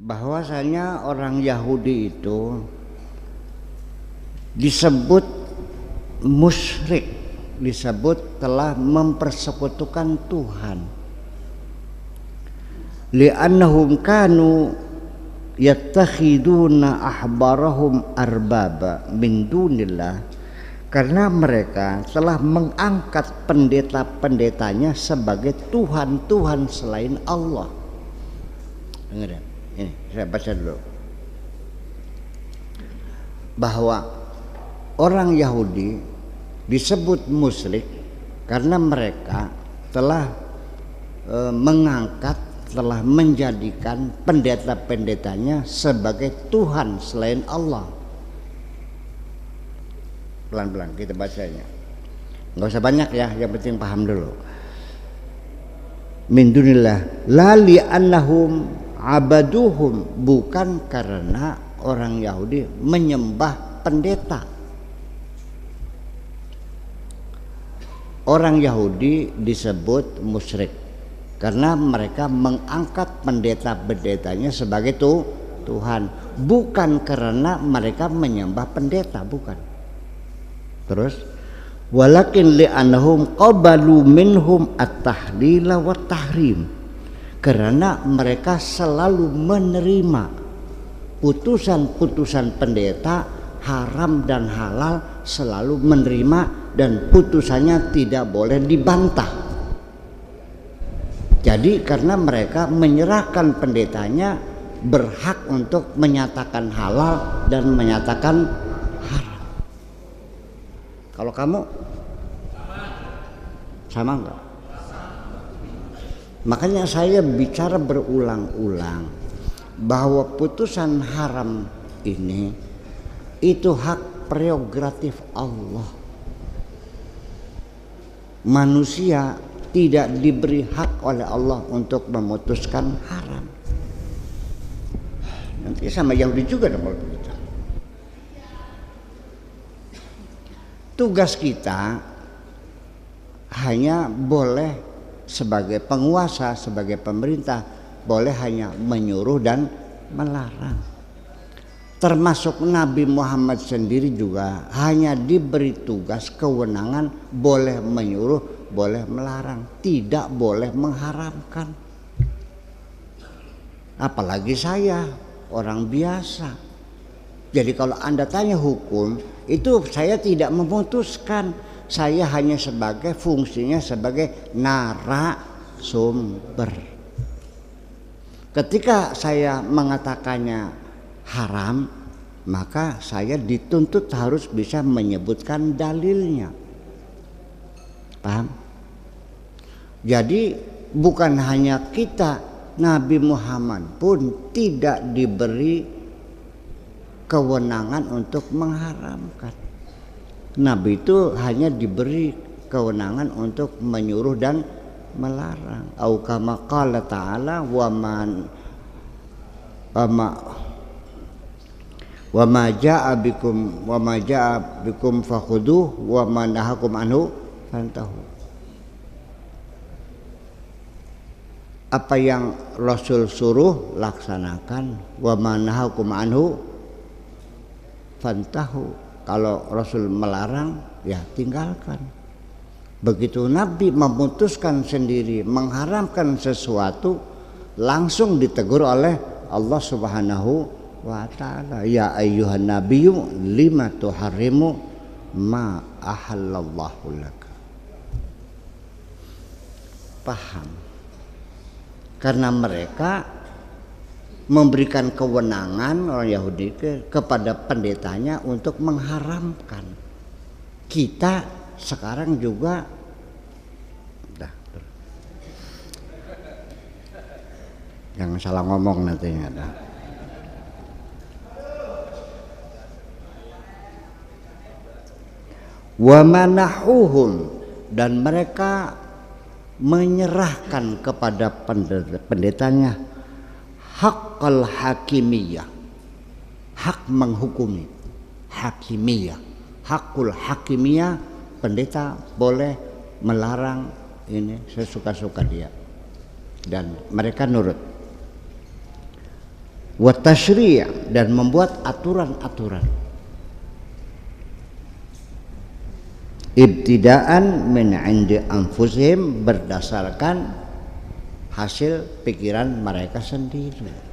bahwasanya orang Yahudi itu disebut musyrik, disebut telah mempersekutukan Tuhan. Li'annahum kanu yattakhiduna ahbarahum arbaba min dunillah, karena mereka telah mengangkat pendeta-pendetanya sebagai Tuhan-Tuhan selain Allah. Dengar ya? Ini saya baca dulu. Bahwa orang Yahudi disebut musyrik karena mereka telah mengangkat, telah menjadikan pendeta-pendetanya sebagai Tuhan selain Allah. Pelan-pelan kita bacanya, nggak usah banyak ya, yang penting paham dulu. Min dunillah la li annahum abaduhum, bukan karena orang Yahudi menyembah pendeta. Orang Yahudi disebut musyrik karena mereka mengangkat pendeta-pendetanya sebagai Tuhan, bukan karena mereka menyembah pendeta, bukan. Terus walakin li'annahum qabalu minhum at-tahlila wa tahrim, karena mereka selalu menerima putusan-putusan pendeta haram dan halal, selalu menerima, dan putusannya tidak boleh dibantah. Jadi karena mereka menyerahkan pendetanya berhak untuk menyatakan halal dan menyatakan haram. Kalau kamu sama enggak? Makanya saya bicara berulang-ulang bahwa putusan haram ini itu hak prerogatif Allah. Manusia tidak diberi hak oleh Allah untuk memutuskan haram. Nanti sama Yahudi juga dong kalau begitu. Tugas kita hanya boleh sebagai penguasa, sebagai pemerintah, boleh hanya menyuruh dan melarang. Termasuk Nabi Muhammad sendiri juga hanya diberi tugas, kewenangan boleh menyuruh, boleh melarang, tidak boleh mengharamkan. Apalagi saya orang biasa. Jadi kalau Anda tanya hukum, itu saya tidak memutuskan, saya hanya sebagai fungsinya sebagai narasumber. Ketika saya mengatakannya haram, maka saya dituntut harus bisa menyebutkan dalilnya. Paham? Jadi bukan hanya kita, Nabi Muhammad pun tidak diberi kewenangan untuk mengharamkan. Nabi itu hanya diberi kewenangan untuk menyuruh dan melarang. Au kama qala ta'ala wa ma jaa bikum fakhuduh wa ma nahakum anhu fantahu. Apa yang Rasul suruh laksanakan, wa ma nahakum anhu fantahu. Kalau Rasul melarang, ya tinggalkan. Begitu Nabi memutuskan sendiri mengharamkan sesuatu, langsung ditegur oleh Allah Subhanahu wa ta'ala. Ya ayyuhan nabiyyu lima tuharrimu ma ahallallahu laka. Paham? Karena mereka memberikan kewenangan orang Yahudi kepada pendetanya untuk mengharamkan. Kita sekarang juga jangan salah ngomong nantinya dah. Wa manahuhum, dan mereka menyerahkan kepada pendetanya haqqal hakimiyah, hak menghukumi, hakimiyah, hakul hakimiyah. Pendeta boleh melarang ini sesuka-suka dia dan mereka nurut. wa tasyri' dan membuat aturan-aturan. Ibtidaan min 'indi anfusihim, berdasarkan hasil pikiran mereka sendiri.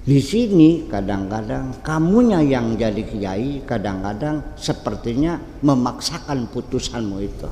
Di sini kadang-kadang kamunya yang jadi kiai, kadang-kadang sepertinya memaksakan putusanmu itu.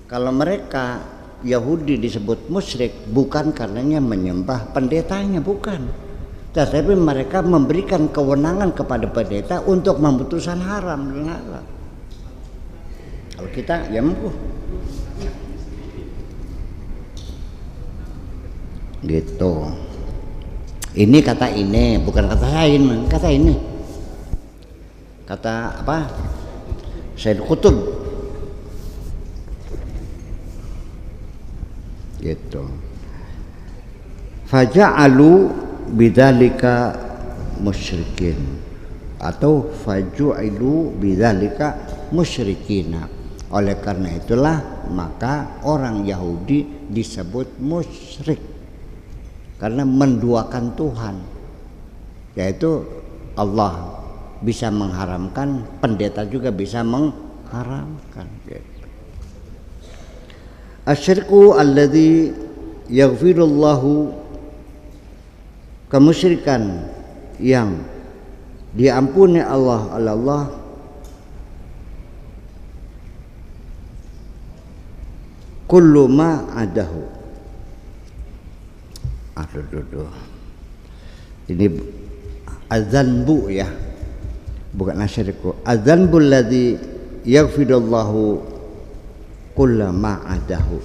Kalau mereka Yahudi disebut musyrik bukan karenanya menyembah pendetanya, bukan. Tetapi mereka memberikan kewenangan kepada pendeta untuk memutuskan haram dan halal. Kalau kita ya mampu. Gitu. Ini kata ini, bukan kata lain, kata ini. Kata apa? Sayyid Qutb. Gitu. Faja'alu bidzalika musyrikin, atau faju'ilu bidzalika musyrikina. Oleh karena itulah maka orang Yahudi disebut musyrik, karena menduakan Tuhan, yaitu Allah bisa mengharamkan, pendeta juga bisa mengharamkan. Asyirku alladzi yaghfirullahu, kemusyrikan yang diampuni Allah kullu ma adahu. Aduh. Ini azanbu ya, bukan asyiriku. Azanbu alladzi yaghfirullahu kullu ma adahu.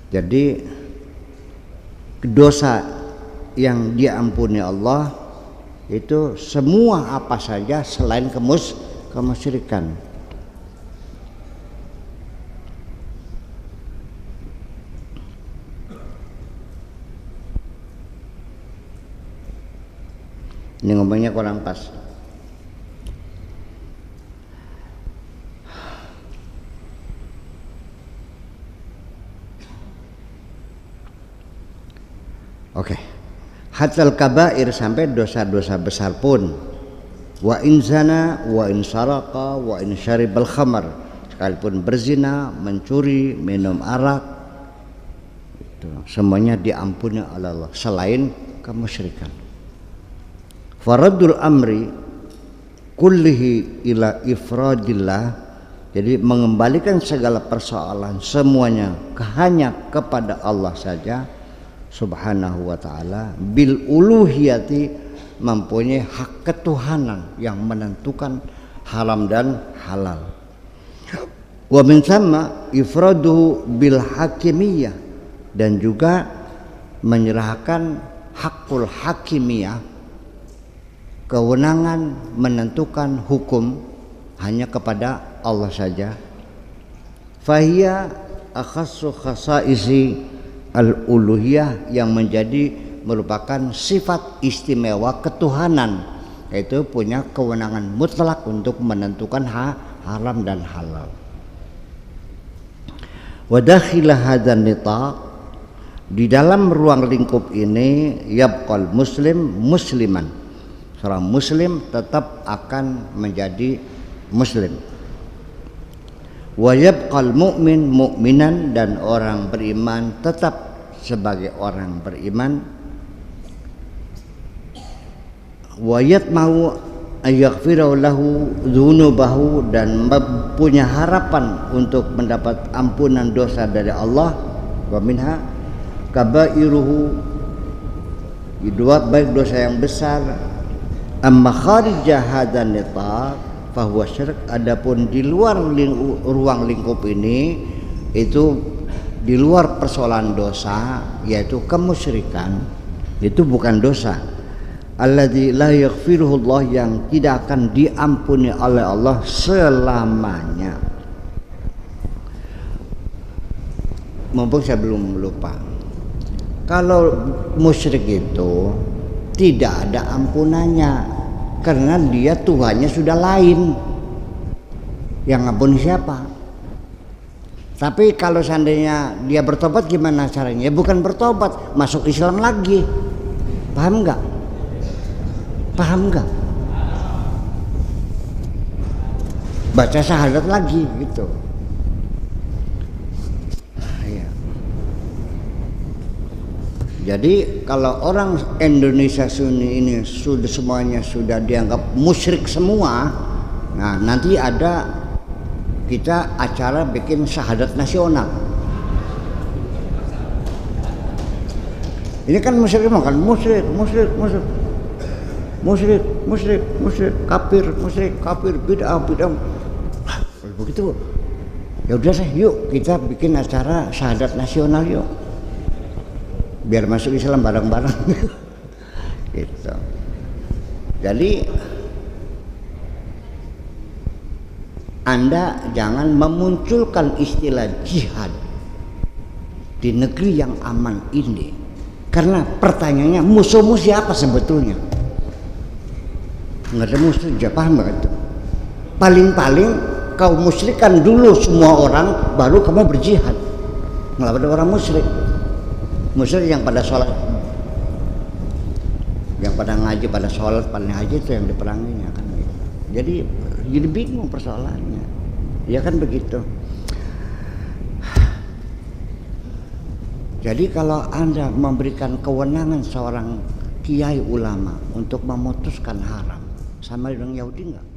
Jadi dosa yang diampuni Allah itu semua apa saja selain kemusyrikan. Ini ngomongnya kurang pas. Oke. Hatal kabair, sampai dosa-dosa besar pun. Wa in zana wa in saraqa wa in syaribal khamar, sekalipun berzina, mencuri, minum arak, itu semuanya diampuni oleh Allah selain kemusyrikan. Faradul amri kullihi ila ifradillah, jadi mengembalikan segala persoalan semuanya hanya kepada Allah saja subhanahu wa ta'ala, bil uluhiyati, mempunyai hak ketuhanan yang menentukan haram dan halal. Wa min thamma ifraduhu bil hakimiyah, dan juga menyerahkan hakul hakimiyah, kewenangan menentukan hukum hanya kepada Allah saja. Fahiya akhassu khasaisi al-uluhiyah, yang menjadi merupakan sifat istimewa ketuhanan, yaitu punya kewenangan mutlak untuk menentukan haram dan halal. Wa dakhila hadzal nitaq, di dalam ruang lingkup ini, yabqal muslim musliman, seorang muslim tetap akan menjadi muslim. Wa yabqal mu'min mu'minan, dan orang beriman tetap sebagai orang beriman. Wa yatma'u ayaghfira lahu dzunubahu, dan punya harapan untuk mendapat ampunan dosa dari Allah. Wa minha kabairuhu, dua baik dosa yang besar. Amma kharija hadzal nitaq fahuwa syirik, adapun di luar ruang lingkup ini, itu di luar persoalan dosa, yaitu kemusyrikan, itu bukan dosa. Alladzi la yaghfiruhu Allah, yang tidak akan diampuni oleh Allah selamanya. Mumpung saya belum lupa, kalau musyrik itu tidak ada ampunannya, karena dia Tuhannya sudah lain. Yang ngampuni siapa? Tapi kalau seandainya dia bertobat gimana caranya? Ya bukan bertobat, masuk Islam lagi. Paham nggak? Paham nggak? Baca syahadat lagi gitu. Ya. Jadi kalau orang Indonesia Sunni ini sudah semuanya sudah dianggap musyrik semua, nah nanti ada kita acara bikin syahadat nasional. Ini kan musyrik kan musyrik, kafir, bid'ah. Begitu. Ya udah deh, yuk kita bikin acara syahadat nasional yuk. Biar masuk Islam bareng-bareng. Gitu. Jadi Anda jangan memunculkan istilah jihad di negeri yang aman ini. Karena pertanyaannya musuhmu siapa sebetulnya? Nggak ada musuh, paham nggak itu? Paling-paling kau musyrikkan dulu semua orang, baru kamu berjihad ngelawan orang musyrik. Musyrik yang pada sholat, yang pada ngaji, pada sholat, pada haji itu yang diperanginya kan. Jadi bingung persoalannya, ya kan begitu. Jadi kalau Anda memberikan kewenangan seorang kiai ulama untuk memutuskan haram, sama dengan Yahudi enggak?